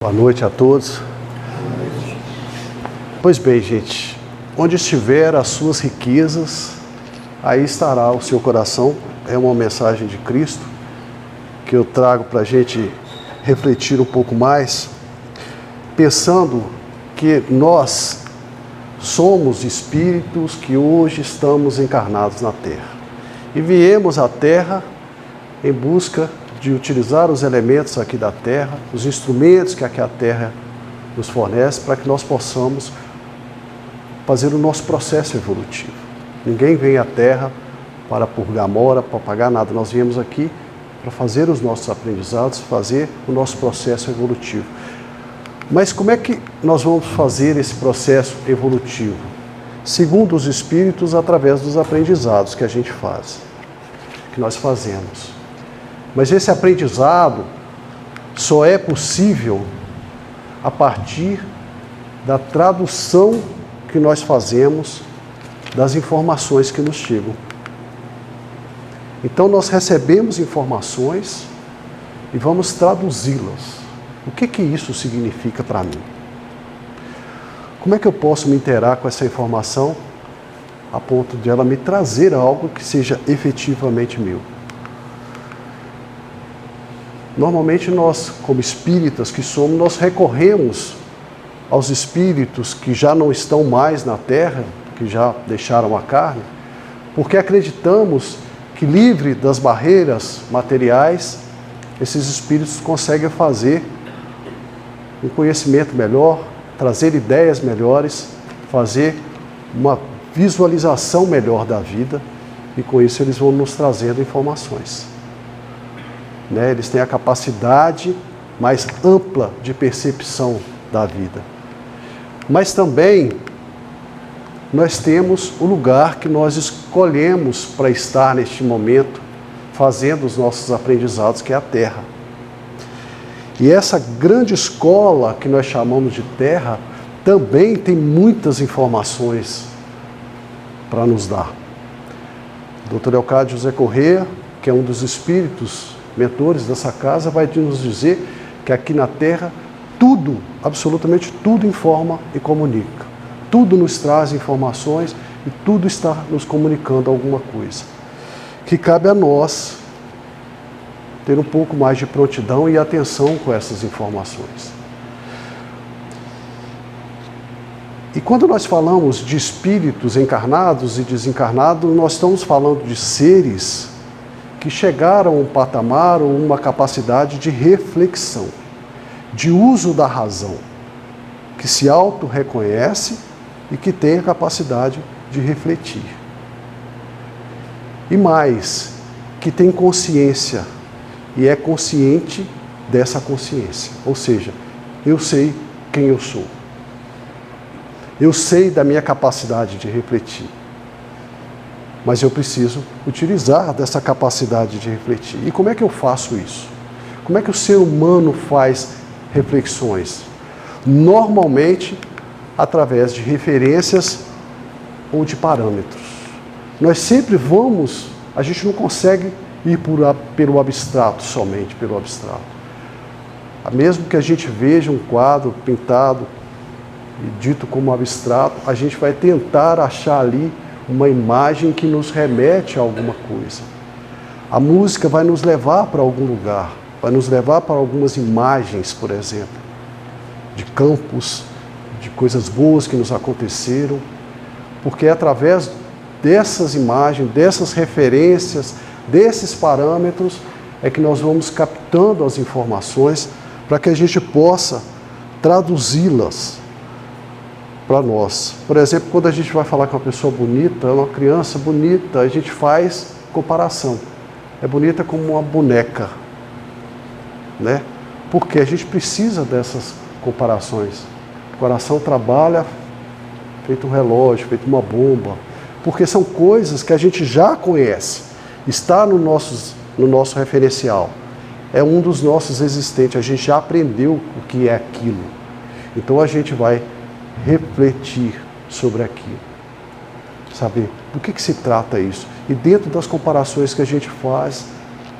Boa noite a todos. Pois bem, gente, onde estiver as suas riquezas, aí estará o seu coração. É uma mensagem de Cristo que eu trago para a gente refletir um pouco mais, pensando que nós somos espíritos que hoje estamos encarnados na Terra. E viemos à Terra em busca de utilizar os elementos aqui da Terra, os instrumentos que aqui a Terra nos fornece, para que nós possamos fazer o nosso processo evolutivo. Ninguém vem à Terra para purgar mora, para pagar nada. Nós viemos aqui para fazer os nossos aprendizados, fazer o nosso processo evolutivo. Mas como é que nós vamos fazer esse processo evolutivo? Segundo os Espíritos, através dos aprendizados que a gente faz, que nós fazemos. Mas esse aprendizado só é possível a partir da tradução que nós fazemos das informações que nos chegam. Então nós recebemos informações e vamos traduzi-las. O que isso significa para mim? Como é que eu posso me interar com essa informação a ponto de ela me trazer algo que seja efetivamente meu? Normalmente nós, como espíritas que somos, nós recorremos aos espíritos que já não estão mais na Terra, que já deixaram a carne, porque acreditamos que, livre das barreiras materiais, esses espíritos conseguem fazer um conhecimento melhor, trazer ideias melhores, fazer uma visualização melhor da vida, e com isso eles vão nos trazendo informações. Eles têm a capacidade mais ampla de percepção da vida. Mas também nós temos o lugar que nós escolhemos para estar neste momento, fazendo os nossos aprendizados, que é a Terra. E essa grande escola que nós chamamos de Terra também tem muitas informações para nos dar. O Dr. Leocádio José Corrêa, que é um dos espíritos mentores dessa casa, vai nos dizer que aqui na Terra tudo, absolutamente tudo informa e comunica. Tudo nos traz informações e tudo está nos comunicando alguma coisa. Que cabe a nós ter um pouco mais de prontidão e atenção com essas informações. E quando nós falamos de espíritos encarnados e desencarnados, nós estamos falando de seres que chegaram a um patamar ou uma capacidade de reflexão, de uso da razão, que se auto-reconhece e que tem a capacidade de refletir. E mais, que tem consciência e é consciente dessa consciência. Ou seja, eu sei quem eu sou. Eu sei da minha capacidade de refletir. Mas eu preciso utilizar dessa capacidade de refletir. E como é que eu faço isso? Como é que o ser humano faz reflexões? Normalmente, através de referências ou de parâmetros. Nós sempre vamos, a gente não consegue ir pelo abstrato, somente pelo abstrato. Mesmo que a gente veja um quadro pintado e dito como abstrato, a gente vai tentar achar ali uma imagem que nos remete a alguma coisa. A música vai nos levar para algum lugar, vai nos levar para algumas imagens, por exemplo, de campos, de coisas boas que nos aconteceram, porque é através dessas imagens, dessas referências, desses parâmetros, é que nós vamos captando as informações para que a gente possa traduzi-las para nós. Por exemplo, quando a gente vai falar com uma pessoa bonita, uma criança bonita, a gente faz comparação. É bonita como uma boneca, né? Porque a gente precisa dessas comparações. O coração trabalha feito um relógio, feito uma bomba, porque são coisas que a gente já conhece, está no nosso referencial. É um dos nossos existentes, a gente já aprendeu o que é aquilo. Então a gente vai refletir sobre aquilo, saber do que se trata isso. E dentro das comparações que a gente faz,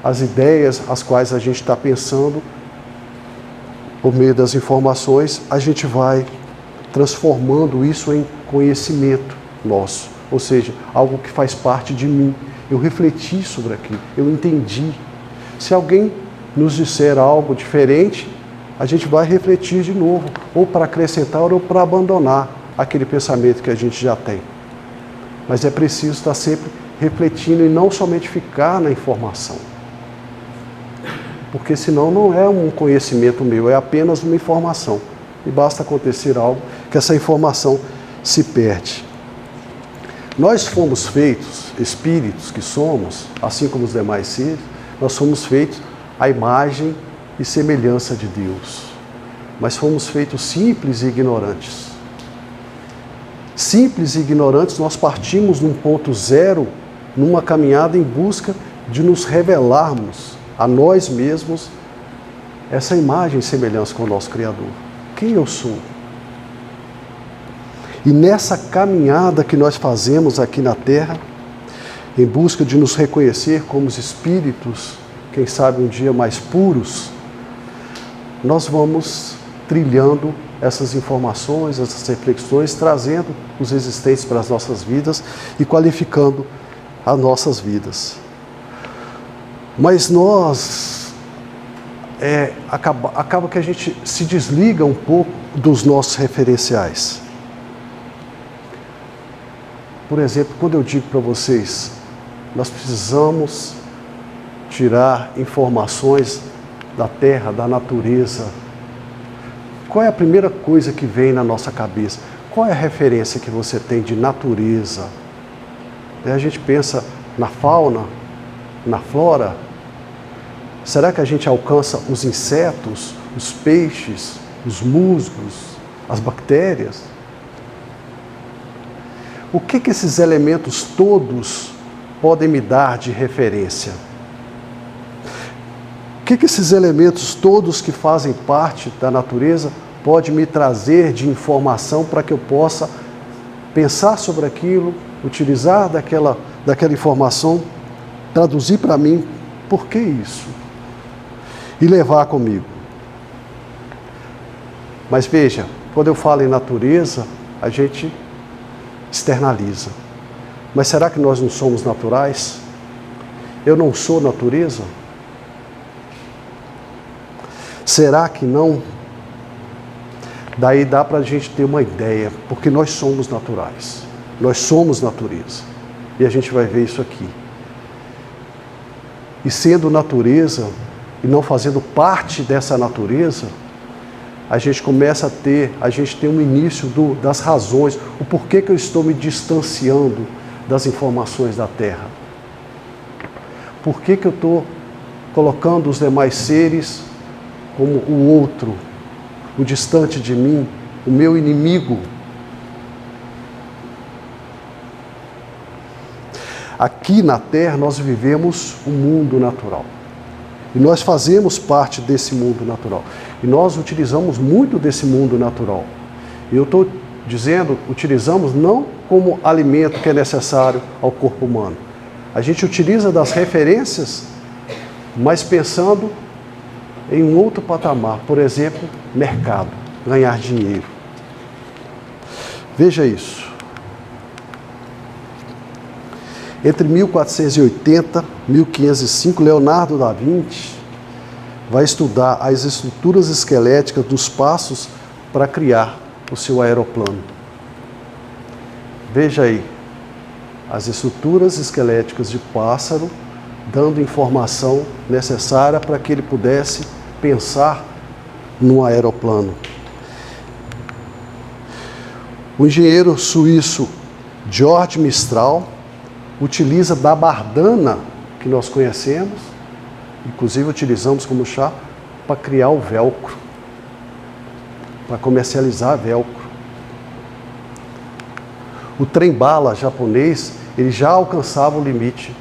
as ideias as quais a gente está pensando, por meio das informações, a gente vai transformando isso em conhecimento nosso. Ou seja, algo que faz parte de mim. Eu refleti sobre aquilo, eu entendi. Se alguém nos disser algo diferente, a gente vai refletir de novo, ou para acrescentar ou para abandonar aquele pensamento que a gente já tem. Mas é preciso estar sempre refletindo e não somente ficar na informação. Porque senão não é um conhecimento meu, é apenas uma informação. E basta acontecer algo que essa informação se perde. Nós fomos feitos, espíritos que somos, assim como os demais seres, nós fomos feitos à imagem e semelhança de Deus. Mas fomos feitos simples e ignorantes. Simples e ignorantes, nós partimos num ponto zero, numa caminhada em busca de nos revelarmos a nós mesmos essa imagem e semelhança com o nosso Criador. Quem eu sou? E nessa caminhada que nós fazemos aqui na Terra, em busca de nos reconhecer como os espíritos, quem sabe um dia mais puros, nós vamos trilhando essas informações, essas reflexões, trazendo os existentes para as nossas vidas e qualificando as nossas vidas. Mas nós, acaba que a gente se desliga um pouco dos nossos referenciais. Por exemplo, quando eu digo para vocês, nós precisamos tirar informações da terra, da natureza. Qual é a primeira coisa que vem na nossa cabeça? Qual é a referência que você tem de natureza? A gente pensa na fauna, na flora. Será que a gente alcança os insetos, os peixes, os musgos, as bactérias? O que esses elementos todos podem me dar de referência? O que esses elementos todos que fazem parte da natureza podem me trazer de informação para que eu possa pensar sobre aquilo, utilizar daquela informação, traduzir para mim, por que isso? E levar comigo. Mas veja, quando eu falo em natureza, a gente externaliza. Mas será que nós não somos naturais? Eu não sou natureza? Será que não? Daí dá para a gente ter uma ideia, porque nós somos naturais. Nós somos natureza. E a gente vai ver isso aqui. E sendo natureza, e não fazendo parte dessa natureza, a gente tem um início das razões, o porquê que eu estou me distanciando das informações da Terra. Por que eu estou colocando os demais seres como o outro, o distante de mim, o meu inimigo? Aqui na Terra nós vivemos um mundo natural. E nós fazemos parte desse mundo natural. E nós utilizamos muito desse mundo natural. E eu estou dizendo, utilizamos não como alimento que é necessário ao corpo humano. A gente utiliza das referências, mas pensando em um outro patamar. Por exemplo, mercado, ganhar dinheiro. Veja isso. Entre 1480 e 1505, Leonardo da Vinci vai estudar as estruturas esqueléticas dos passos para criar o seu aeroplano. Veja aí, as estruturas esqueléticas de pássaro, dando informação necessária para que ele pudesse pensar no aeroplano. O engenheiro suíço George Mistral utiliza da bardana que nós conhecemos, inclusive utilizamos como chá, para criar o velcro, para comercializar velcro. O trem-bala japonês, ele já alcançava o limite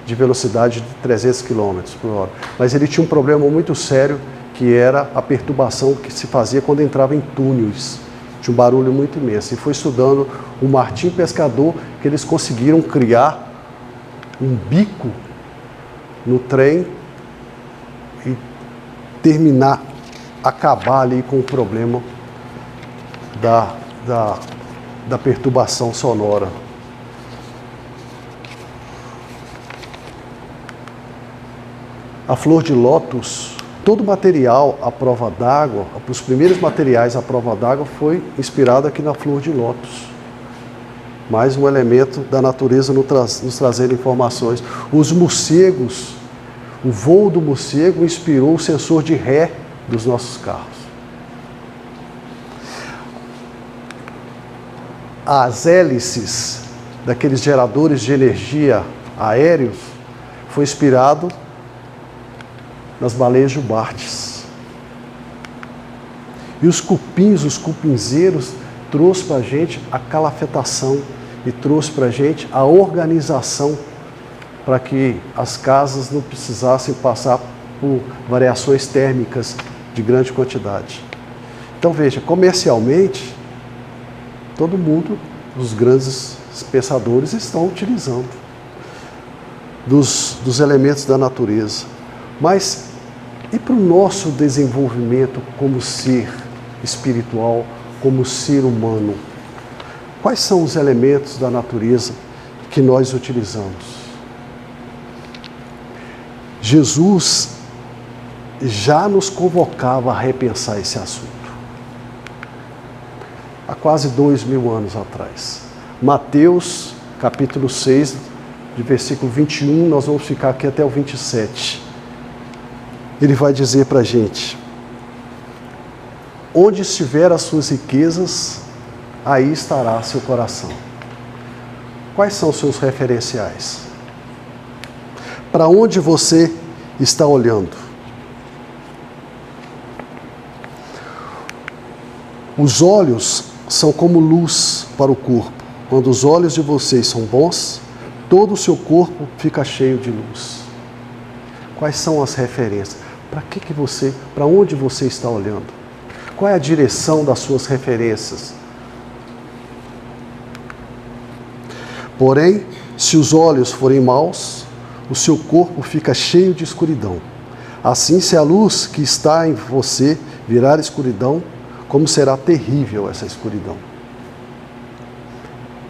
de velocidade de 300 km por hora, mas ele tinha um problema muito sério, que era a perturbação que se fazia quando entrava em túneis. Tinha um barulho muito imenso. E foi estudando o Martim Pescador que eles conseguiram criar um bico no trem e terminar acabar ali com o problema da perturbação sonora. A flor de lótus, todo material à prova d'água, os primeiros materiais à prova d'água foi inspirado aqui na flor de lótus. Mais um elemento da natureza nos trazendo informações. Os morcegos, o voo do morcego inspirou o sensor de ré dos nossos carros. As hélices daqueles geradores de energia aéreos foi inspirado nas baleias jubartes. E os cupins, os cupinzeiros, trouxe para a gente a calafetação e trouxe para a gente a organização para que as casas não precisassem passar por variações térmicas de grande quantidade. Então veja, comercialmente, todo mundo, os grandes pensadores estão utilizando dos elementos da natureza. Mas e para o nosso desenvolvimento como ser espiritual, como ser humano? Quais são os elementos da natureza que nós utilizamos? Jesus já nos convocava a repensar esse assunto. Há quase 2000 anos atrás. Mateus, capítulo 6, de versículo 21, nós vamos ficar aqui até o 27. Ele vai dizer para a gente: onde estiver as suas riquezas, aí estará seu coração. Quais são os seus referenciais? Para onde você está olhando? Os olhos são como luz para o corpo. Quando os olhos de vocês são bons, todo o seu corpo fica cheio de luz. Quais são as referências? Para onde você está olhando? Qual é a direção das suas referências? Porém, se os olhos forem maus, o seu corpo fica cheio de escuridão. Assim, se a luz que está em você virar escuridão, como será terrível essa escuridão.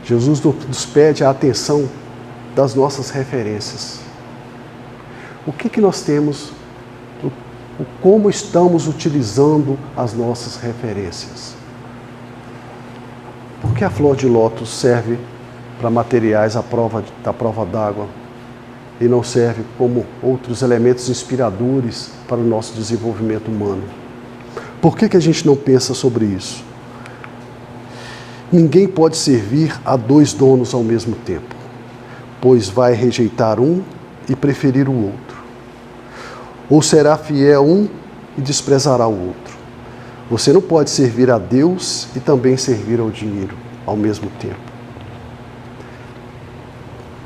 Jesus nos pede a atenção das nossas referências. O que nós temos, como estamos utilizando as nossas referências? Por que a flor de lótus serve para materiais da prova d'água e não serve como outros elementos inspiradores para o nosso desenvolvimento humano? Por que a gente não pensa sobre isso? Ninguém pode servir a dois donos ao mesmo tempo, pois vai rejeitar um e preferir o outro. Ou será fiel a um e desprezará o outro. Você não pode servir a Deus e também servir ao dinheiro ao mesmo tempo.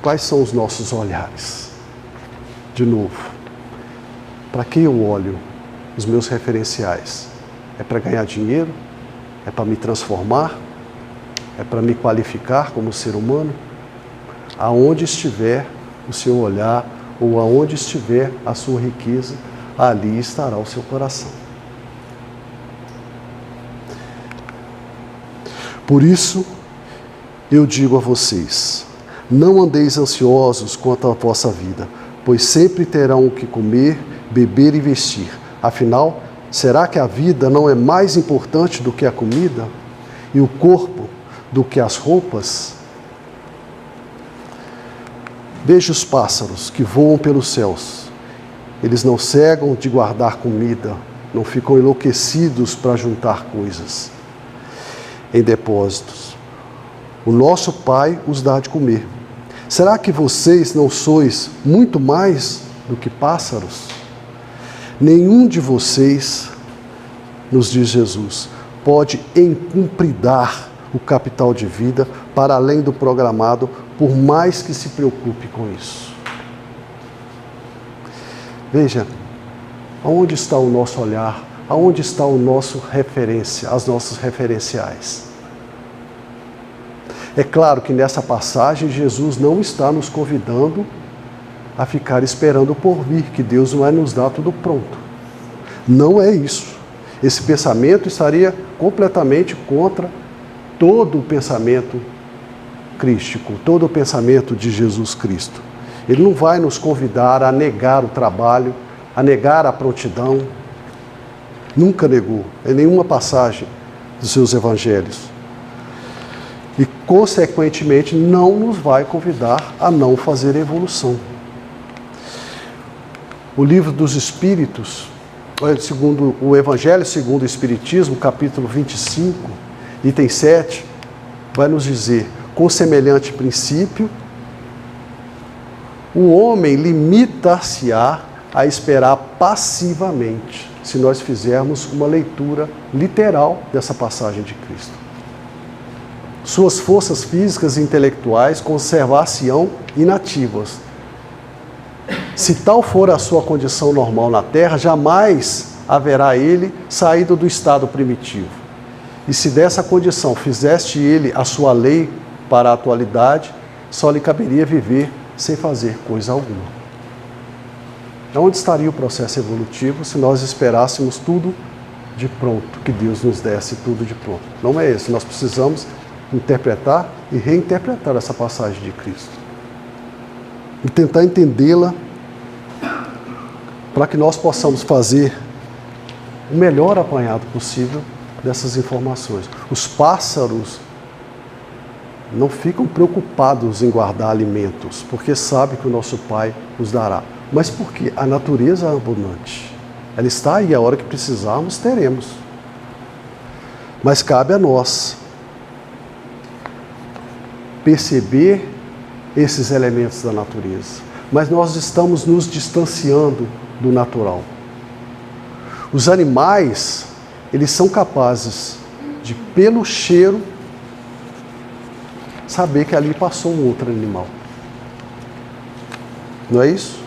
Quais são os nossos olhares? De novo, para que eu olho os meus referenciais? É para ganhar dinheiro? É para me transformar? É para me qualificar como ser humano? Aonde estiver o seu olhar, ou aonde estiver a sua riqueza, ali estará o seu coração. Por isso, eu digo a vocês, não andeis ansiosos quanto à vossa vida, pois sempre terão o que comer, beber e vestir. Afinal, será que a vida não é mais importante do que a comida? E o corpo do que as roupas? Veja os pássaros que voam pelos céus. Eles não cegam de guardar comida, não ficam enlouquecidos para juntar coisas em depósitos. O nosso Pai os dá de comer. Será que vocês não sois muito mais do que pássaros? Nenhum de vocês, nos diz Jesus, pode encumpridar o capital de vida para além do programado, por mais que se preocupe com isso. Veja, aonde está o nosso olhar? Aonde está o nosso referência, as nossas referenciais? É claro que nessa passagem Jesus não está nos convidando a ficar esperando o porvir, que Deus vai nos dar tudo pronto. Não é isso. esse pensamento estaria completamente contra todo o pensamento crístico, todo o pensamento de Jesus Cristo. Ele não vai nos convidar a negar o trabalho, a negar a prontidão. Nunca negou, em nenhuma passagem dos seus evangelhos. E, consequentemente, não nos vai convidar a não fazer evolução. O livro dos Espíritos, segundo o Evangelho segundo o Espiritismo, capítulo 25, item 7, vai nos dizer: com semelhante princípio, o homem limita-se-á a esperar passivamente, se nós fizermos uma leitura literal dessa passagem de Cristo. Suas forças físicas e intelectuais conservar-se-ão inativas. Se tal for a sua condição normal na Terra, jamais haverá ele saído do estado primitivo. E se dessa condição fizeste ele a sua lei para a atualidade, só lhe caberia viver sem fazer coisa alguma. Onde estaria o processo evolutivo se nós esperássemos tudo de pronto, que Deus nos desse tudo de pronto? Não é esse. Nós precisamos interpretar e reinterpretar essa passagem de Cristo. E tentar entendê-la para que nós possamos fazer o melhor apanhado possível dessas informações. Os pássaros não ficam preocupados em guardar alimentos, porque sabem que o nosso Pai nos dará. Mas porque a natureza é abundante. Ela está aí, a hora que precisarmos, teremos. Mas cabe a nós perceber esses elementos da natureza. Mas nós estamos nos distanciando do natural. Os animais, eles são capazes de, pelo cheiro, saber que ali passou um outro animal. Não é isso?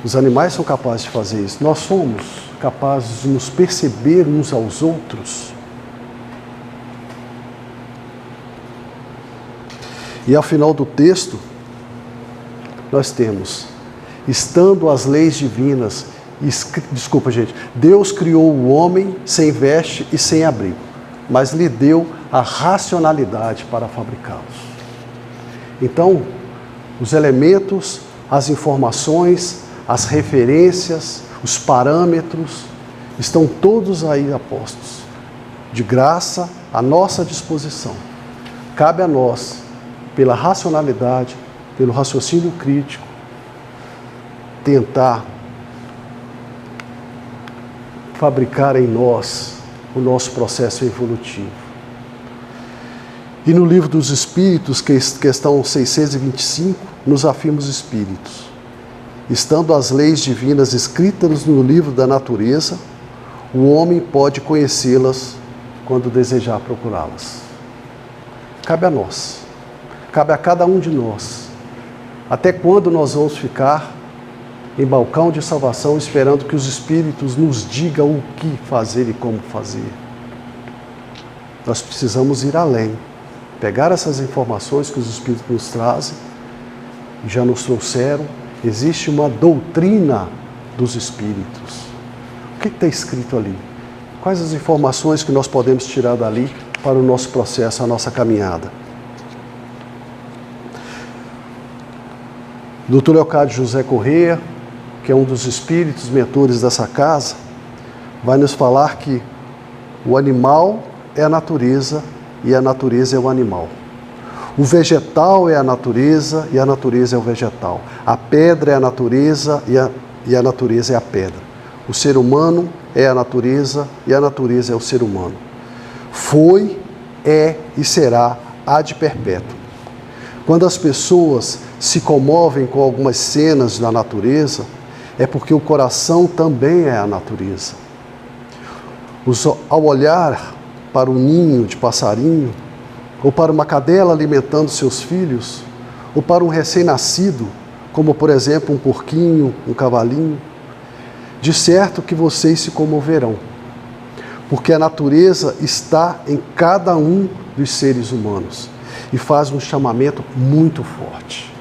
Os animais são capazes de fazer isso. Nós somos capazes de nos perceber uns aos outros. E ao final do texto, nós temos: estando as leis divinas, Deus criou o homem sem veste e sem abrigo, mas lhe deu a racionalidade para fabricá-los. Então, os elementos, as informações, as referências, os parâmetros, estão todos aí apostos, de graça à nossa disposição. Cabe a nós, pela racionalidade, pelo raciocínio crítico, tentar fabricar em nós o nosso processo evolutivo. E no livro dos Espíritos, questão 625, nos afirma os Espíritos: estando as leis divinas escritas no livro da natureza, o homem pode conhecê-las quando desejar procurá-las. Cabe a nós, cabe a cada um de nós. Até quando nós vamos ficar em balcão de salvação esperando que os Espíritos nos digam o que fazer e como fazer? Nós precisamos ir além, pegar essas informações que os Espíritos nos trazem, já nos trouxeram. Existe uma doutrina dos Espíritos. O que está escrito ali? Quais as informações que nós podemos tirar dali para o nosso processo, a nossa caminhada? Dr. Leocádio José Corrêa, que é um dos espíritos mentores dessa casa, vai nos falar que o animal é a natureza e a natureza é o animal. O vegetal é a natureza e a natureza é o vegetal. A pedra é a natureza e a natureza é a pedra. O ser humano é a natureza e a natureza é o ser humano. Foi, é e será ad perpétuo. Quando as pessoas se comovem com algumas cenas da natureza, é porque o coração também é a natureza. Ao olhar para um ninho de passarinho, ou para uma cadela alimentando seus filhos, ou para um recém-nascido, como por exemplo um porquinho, um cavalinho, de certo que vocês se comoverão, porque a natureza está em cada um dos seres humanos e faz um chamamento muito forte.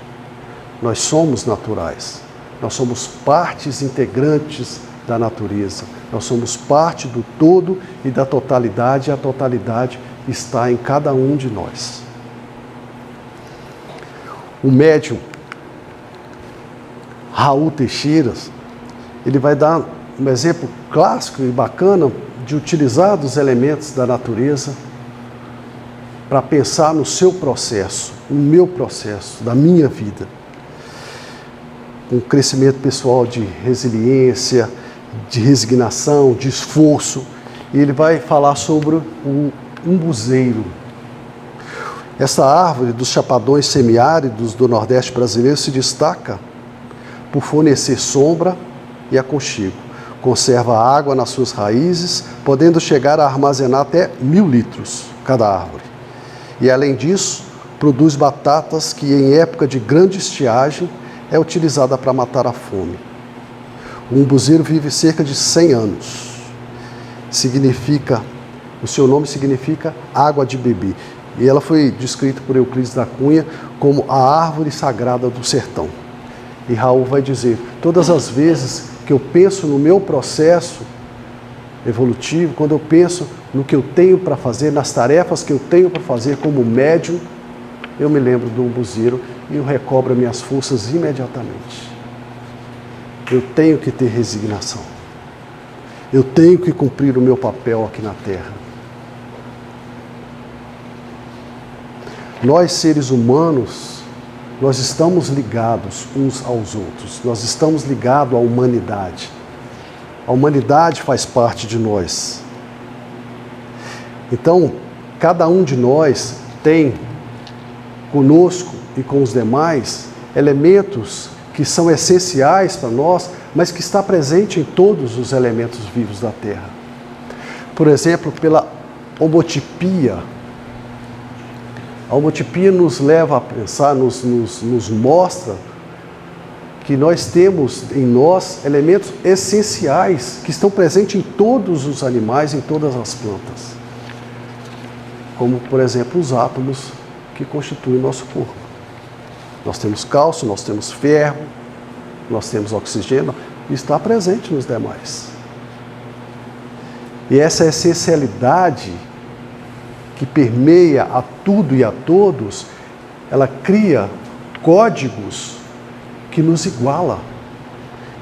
Nós somos naturais, nós somos partes integrantes da natureza, Nós somos parte do todo e da totalidade, e a totalidade está em cada um de nós. O médium Raul Teixeira, ele vai dar um exemplo clássico e bacana de utilizar os elementos da natureza para pensar no seu processo, no meu processo, da minha vida. Um crescimento pessoal de resiliência, de resignação, de esforço. E ele vai falar sobre o umbuzeiro. Essa árvore dos chapadões semiáridos do Nordeste brasileiro se destaca por fornecer sombra e aconchego. Conserva água nas suas raízes, podendo chegar a armazenar até 1000 litros cada árvore. E além disso, produz batatas que em época de grande estiagem é utilizada para matar a fome. O umbuzeiro vive cerca de 100 anos. O seu nome significa água de beber. E ela foi descrita por Euclides da Cunha como a árvore sagrada do sertão. E Raul vai dizer, todas as vezes que eu penso no meu processo evolutivo, quando eu penso no que eu tenho para fazer, nas tarefas que eu tenho para fazer como médium, eu me lembro do umbuzeiro e eu recobro minhas forças imediatamente. Eu tenho que ter resignação. Eu tenho que cumprir o meu papel aqui na Terra. Nós, seres humanos, nós estamos ligados uns aos outros. Nós estamos ligados à humanidade. A humanidade faz parte de nós. Então, cada um de nós tem conosco e com os demais elementos que são essenciais para nós, mas que está presente em todos os elementos vivos da Terra. Por exemplo, pela homotipia. A homotipia nos leva a pensar, nos mostra que nós temos em nós elementos essenciais que estão presentes em todos os animais, em todas as plantas. Como, por exemplo, os átomos que constituem o nosso corpo. Nós temos cálcio, nós temos ferro, nós temos oxigênio, e está presente nos demais. E essa essencialidade que permeia a tudo e a todos, ela cria códigos que nos iguala,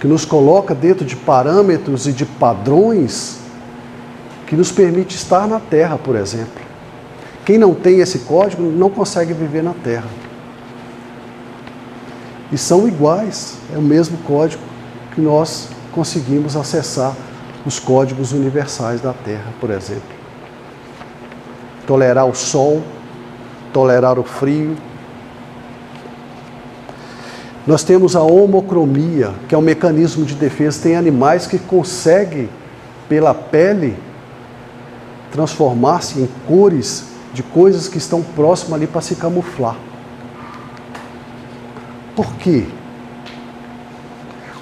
que nos coloca dentro de parâmetros e de padrões que nos permite estar na Terra, por exemplo. Quem não tem esse código não consegue viver na Terra. E são iguais, é o mesmo código que nós conseguimos acessar os códigos universais da Terra, por exemplo. Tolerar o sol, tolerar o frio. Nós temos a homocromia, que é um mecanismo de defesa. Tem animais que conseguem, pela pele, transformar-se em cores de coisas que estão próximas ali para se camuflar. Por quê?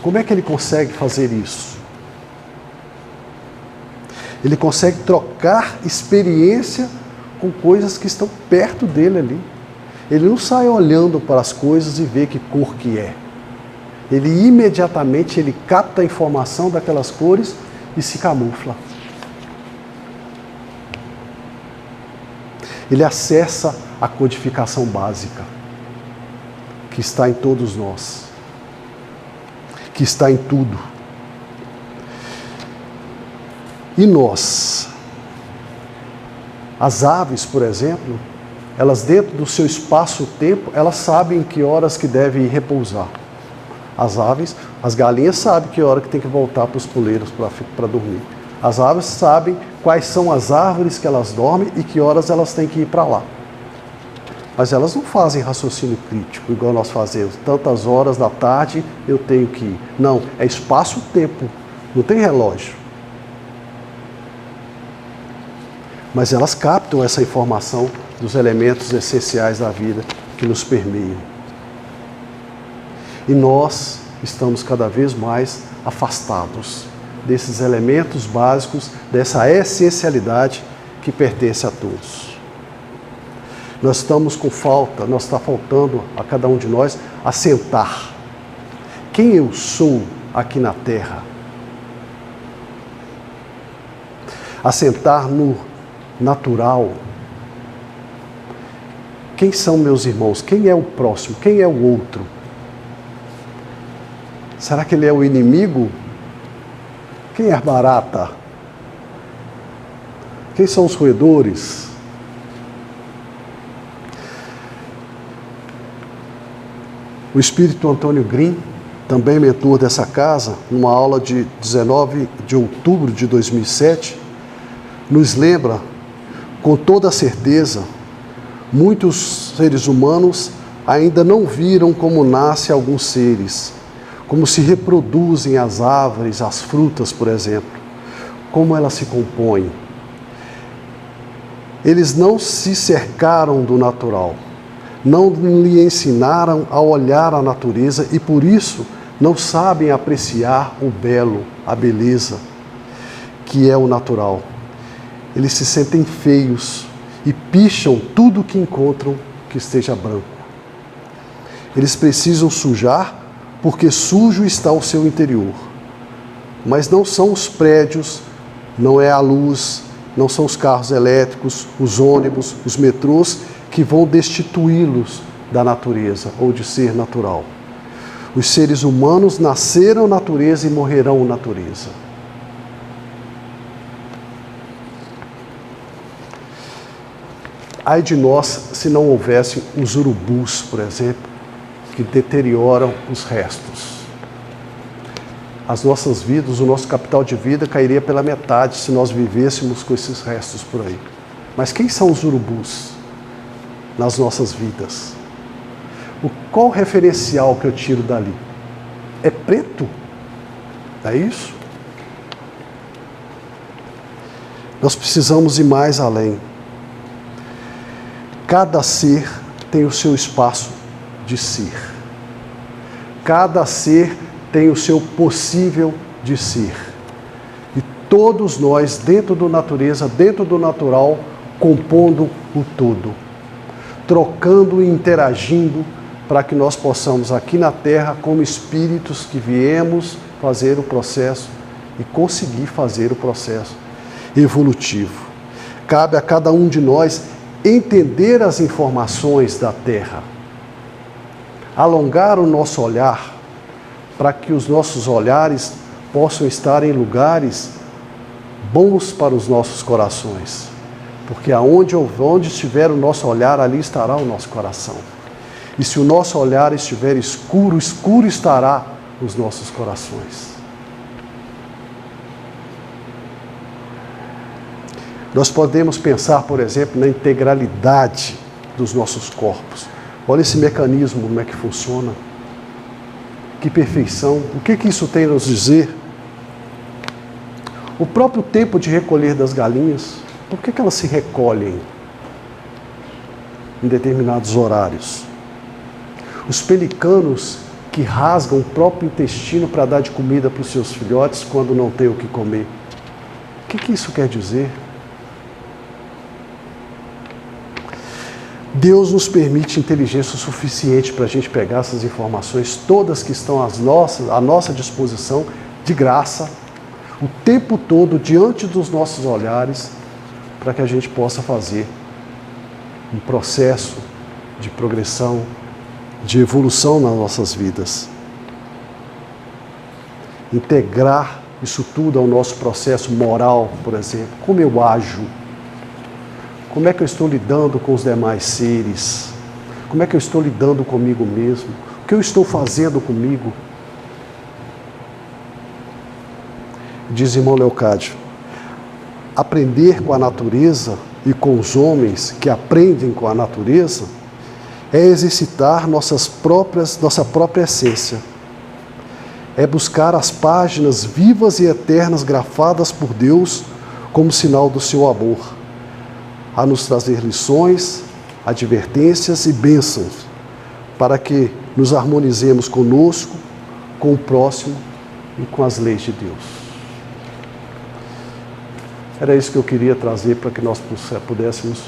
Como é que ele consegue fazer isso? Ele consegue trocar experiência com coisas que estão perto dele ali. Ele não sai olhando para as coisas e vê que cor que é. Ele imediatamente capta a informação daquelas cores e se camufla. Ele acessa a codificação básica que está em todos nós, que está em tudo. E nós? As aves, por exemplo, elas dentro do seu espaço-tempo, elas sabem que horas que devem ir repousar. As aves, as galinhas sabem que hora que tem que voltar para os puleiros para dormir. As aves sabem quais são as árvores que elas dormem e que horas elas têm que ir para lá. Mas elas não fazem raciocínio crítico, igual nós fazemos. Tantas horas da tarde eu tenho que ir. Não, é espaço-tempo, não tem relógio. Mas elas captam essa informação dos elementos essenciais da vida que nos permeiam. E nós estamos cada vez mais afastados desses elementos básicos, dessa essencialidade que pertence a todos. Nós estamos com falta, nós está faltando a cada um de nós assentar. Quem eu sou aqui na Terra? assentar no natural. Quem são meus irmãos? Quem é o próximo? Quem é o outro? Será que ele é o inimigo? Quem é a barata? Quem são os roedores? O espírito Antônio Green, também mentor dessa casa, numa aula de 19 de outubro de 2007, nos lembra, com toda certeza, muitos seres humanos ainda não viram como nascem alguns seres, como se reproduzem as árvores, as frutas, por exemplo, como elas se compõem. Eles não se cercaram do natural, não lhe ensinaram a olhar a natureza e, por isso, não sabem apreciar o belo, a beleza, que é o natural. Eles se sentem feios e picham tudo que encontram que esteja branco. Eles precisam sujar, porque sujo está o seu interior. Mas não são os prédios, não é a luz, não são os carros elétricos, os ônibus, os metrôs que vão destituí-los da natureza ou de ser natural. Os seres humanos nasceram natureza e morrerão natureza. Ai de nós se não houvesse os urubus, por exemplo, que deterioram os restos. As nossas vidas, o nosso capital de vida cairia pela metade se nós vivêssemos com esses restos por aí. Mas quem são os urubus nas nossas vidas? Qual o referencial que eu tiro dali? É preto? É isso? Nós precisamos ir mais além. Cada ser tem o seu espaço de ser. Cada ser tem o seu possível de ser. E todos nós, dentro da natureza, dentro do natural, compondo o todo. Trocando e interagindo para que nós possamos aqui na Terra, como espíritos que viemos fazer o processo e conseguir fazer o processo evolutivo. Cabe a cada um de nós entender as informações da Terra, alongar o nosso olhar para que os nossos olhares possam estar em lugares bons para os nossos corações, porque onde estiver o nosso olhar, ali estará o nosso coração. E se o nosso olhar estiver escuro, escuro estará os nossos corações. Nós podemos pensar, por exemplo, na integralidade dos nossos corpos. Olha esse mecanismo, como é que funciona. Que perfeição. O que isso tem a nos dizer? O próprio tempo de recolher das galinhas. Por que elas se recolhem em determinados horários? Os pelicanos que rasgam o próprio intestino para dar de comida para os seus filhotes quando não tem o que comer. O que isso quer dizer? Deus nos permite inteligência suficiente para a gente pegar essas informações todas que estão à nossa disposição, de graça, o tempo todo, diante dos nossos olhares, para que a gente possa fazer um processo de progressão, de evolução nas nossas vidas. Integrar isso tudo ao nosso processo moral, por exemplo. Como eu ajo? Como é que eu estou lidando com os demais seres? Como é que eu estou lidando comigo mesmo? O que eu estou fazendo comigo? Diz irmão Leocádio, aprender com a natureza e com os homens que aprendem com a natureza é exercitar nossa própria essência. É buscar as páginas vivas e eternas grafadas por Deus como sinal do seu amor, a nos trazer lições, advertências e bênçãos, para que nos harmonizemos conosco, com o próximo e com as leis de Deus. Era isso que eu queria trazer para que nós pudéssemos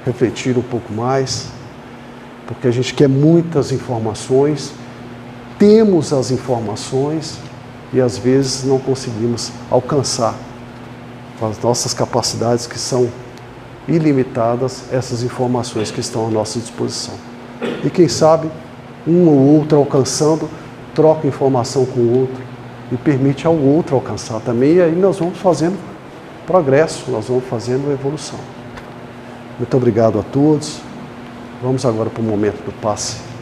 refletir um pouco mais, porque a gente quer muitas informações, temos as informações e às vezes não conseguimos alcançar com as nossas capacidades que são ilimitadas, essas informações que estão à nossa disposição. E quem sabe, um ou outro alcançando, troca informação com o outro e permite ao outro alcançar também, e aí nós vamos fazendo progresso, nós vamos fazendo evolução. Muito obrigado a todos. Vamos agora para o momento do passe.